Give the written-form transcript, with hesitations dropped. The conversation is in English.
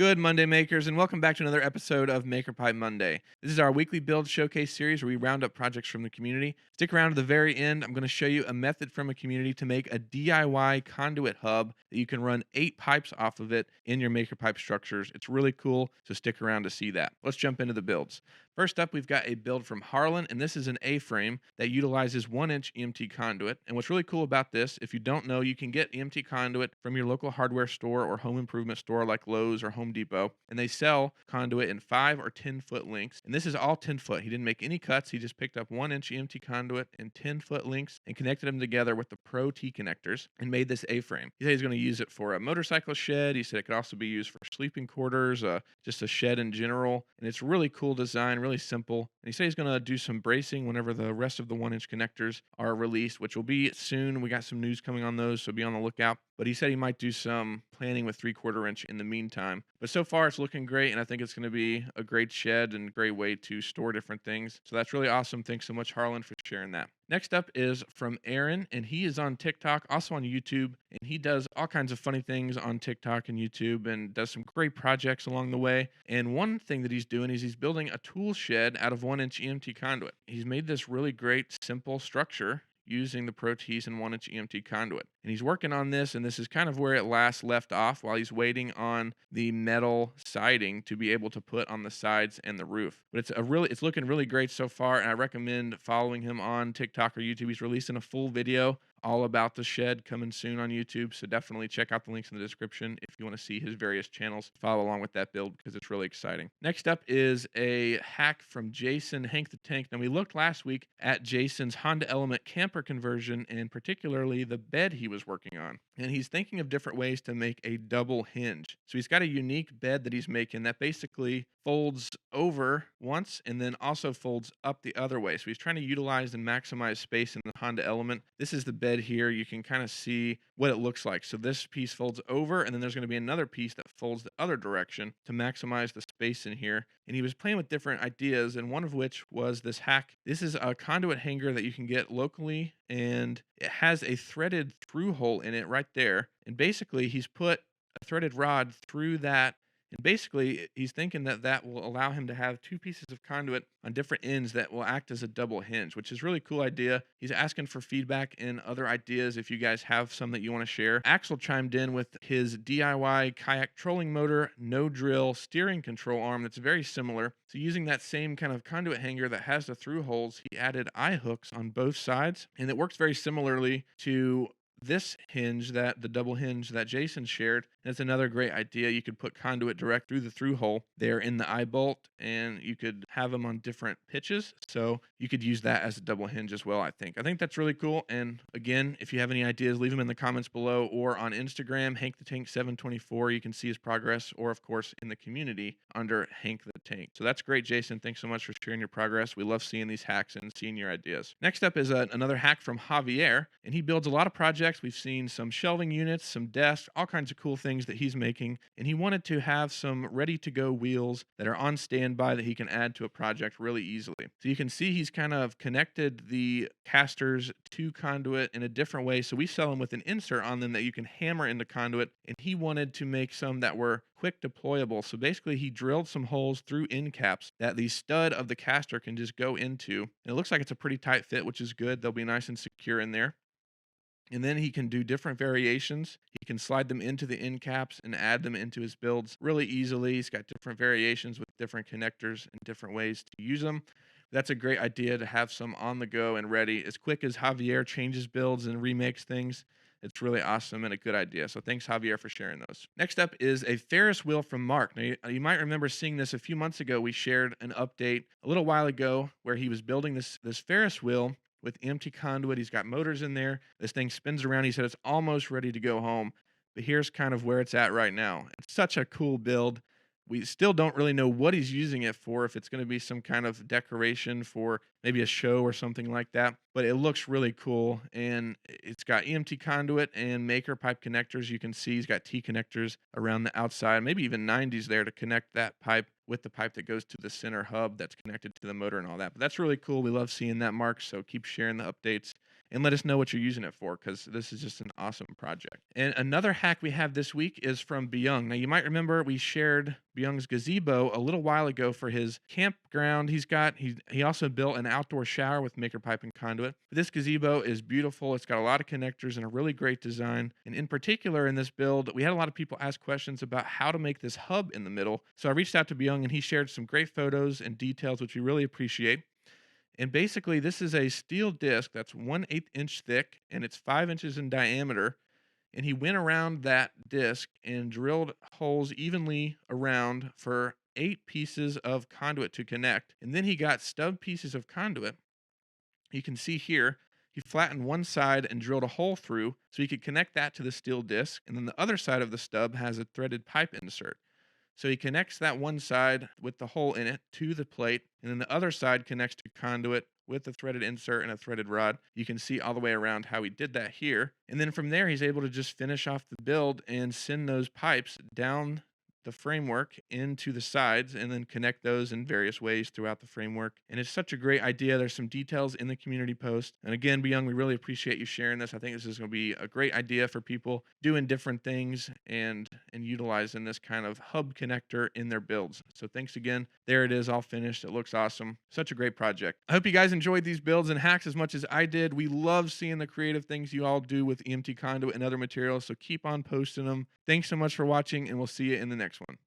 Good Monday makers, and welcome back to another episode of Maker Pipe Monday. This is our weekly build showcase series where we round up projects from the community. Stick around to the very end. I'm going to show you a method from a community to make a DIY conduit hub that you can run 8 pipes off of it in your Maker Pipe structures. It's really cool, so stick around to see that. Let's jump into the builds. First up, we've got a build from Harlan, and this is an A-frame that utilizes 1-inch EMT conduit. And what's really cool about this, if you don't know, you can get EMT conduit from your local hardware store or home improvement store like Lowe's or Home Depot, and they sell conduit in 5 or 10-foot lengths. And this is all 10 foot. He didn't make any cuts. He just picked up 1-inch EMT conduit and 10-foot lengths and connected them together with the Pro T connectors and made this A-frame. He said he's going to use it for a motorcycle shed. He said it could also be used for sleeping quarters, just a shed in general. And it's really cool design, really simple. And he said he's going to do some bracing whenever the rest of the 1-inch connectors are released, which will be soon. We got some news coming on those, so be on the lookout. But he said he might do some planning with 3/4 inch in the meantime. But so far, it's looking great, and I think it's going to be a great shed and great way to store different things. So that's really awesome. Thanks so much, Harlan, for sharing that. Next up is from Aaron, and he is on TikTok, also on YouTube, and he does all kinds of funny things on TikTok and YouTube and does some great projects along the way. And one thing that he's doing is he's building a tool shed out of 1-inch EMT conduit. He's made this really great, simple structure using the Pro Tees and 1-inch EMT conduit. And he's working on this, and this is kind of where it last left off while he's waiting on the metal siding to be able to put on the sides and the roof. But it's looking really great so far, and I recommend following him on TikTok or YouTube. He's releasing a full video all about the shed coming soon on YouTube, so definitely check out the links in the description if you want to see his various channels. Follow along with that build because it's really exciting. Next up is a hack from Jason, Hank the Tank. Now, we looked last week at Jason's Honda Element camper conversion and particularly the bed he was working on. And he's thinking of different ways to make a double hinge. So he's got a unique bed that he's making that basically folds over once and then also folds up the other way. So he's trying to utilize and maximize space in the Honda Element. This is the bed here. You can kind of see what it looks like. So this piece folds over, and then there's going to be another piece that folds the other direction to maximize the space in here. And he was playing with different ideas, and one of which was this hack. This is a conduit hanger that you can get locally, and it has a threaded through hole in it right there. And basically, he's put a threaded rod through that. And basically, he's thinking that that will allow him to have 2 pieces of conduit on different ends that will act as a double hinge, which is a really cool idea. He's asking for feedback and other ideas if you guys have some that you want to share. Axel chimed in with his DIY kayak trolling motor, no drill steering control arm that's very similar. So using that same kind of conduit hanger that has the through holes, he added eye hooks on both sides, and it works very similarly to this hinge, that the double hinge that Jason shared. That's another great idea. You could put conduit direct through the through hole there in the eye bolt, and you could have them on different pitches. So you could use that as a double hinge as well, I think. I think that's really cool. And again, if you have any ideas, leave them in the comments below or on Instagram, Hank the Tank 724. You can see his progress, or of course in the community under Hank the Tank. So that's great, Jason. Thanks so much for sharing your progress. We love seeing these hacks and seeing your ideas. Next up is another hack from Javier, and he builds a lot of projects. We've seen some shelving units, some desks, all kinds of cool things that he's making. And he wanted to have some ready to go wheels that are on standby that he can add to a project really easily. So you can see he's kind of connected the casters to conduit in a different way. So we sell them with an insert on them that you can hammer into conduit. And he wanted to make some that were quick deployable. So basically he drilled some holes through end caps that the stud of the caster can just go into. And it looks like it's a pretty tight fit, which is good. They'll be nice and secure in there. And then he can do different variations. He can slide them into the end caps and add them into his builds really easily. He's got different variations with different connectors and different ways to use them. That's a great idea to have some on the go and ready. As quick as Javier changes builds and remakes things, it's really awesome and a good idea. So thanks, Javier, for sharing those. Next up is a Ferris wheel from Mark. Now, you might remember seeing this a few months ago. We shared an update a little while ago where he was building this Ferris wheel with empty conduit. He's got motors in there. This thing spins around. He said it's almost ready to go home. But here's kind of where it's at right now. It's such a cool build. We still don't really know what he's using it for, if it's going to be some kind of decoration for maybe a show or something like that. But it looks really cool, and it's got EMT conduit and maker pipe connectors. You can see he's got T connectors around the outside, maybe even 90s there to connect that pipe with the pipe that goes to the center hub that's connected to the motor and all that. But that's really cool. We love seeing that, Mark, so keep sharing the updates and let us know what you're using it for, because this is just an awesome project. And another hack we have this week is from Byung. Now, you might remember we shared Byung's gazebo a little while ago for his campground. He also built an outdoor shower with maker pipe and conduit. This gazebo is beautiful. It's got a lot of connectors and a really great design. And in particular, in this build, we had a lot of people ask questions about how to make this hub in the middle. So I reached out to Byung and he shared some great photos and details, which we really appreciate. And basically, this is a steel disc that's 1/8 inch thick and it's 5 inches in diameter. And he went around that disc and drilled holes evenly around for 8 pieces of conduit to connect. And then he got stub pieces of conduit. You can see here, he flattened one side and drilled a hole through so he could connect that to the steel disc. And then the other side of the stub has a threaded pipe insert. So he connects that one side with the hole in it to the plate, and then the other side connects to conduit with a threaded insert and a threaded rod. You can see all the way around how he did that here. And then from there, he's able to just finish off the build and send those pipes down the framework into the sides and then connect those in various ways throughout the framework. And it's such a great idea. There's some details in the community post. And again, Byung, we really appreciate you sharing this. I think this is going to be a great idea for people doing different things and utilizing this kind of hub connector in their builds. So thanks again. There it is, all finished. It looks awesome. Such a great project. I hope you guys enjoyed these builds and hacks as much as I did. We love seeing the creative things you all do with EMT conduit and other materials. So keep on posting them. Thanks so much for watching, and we'll see you in the next one.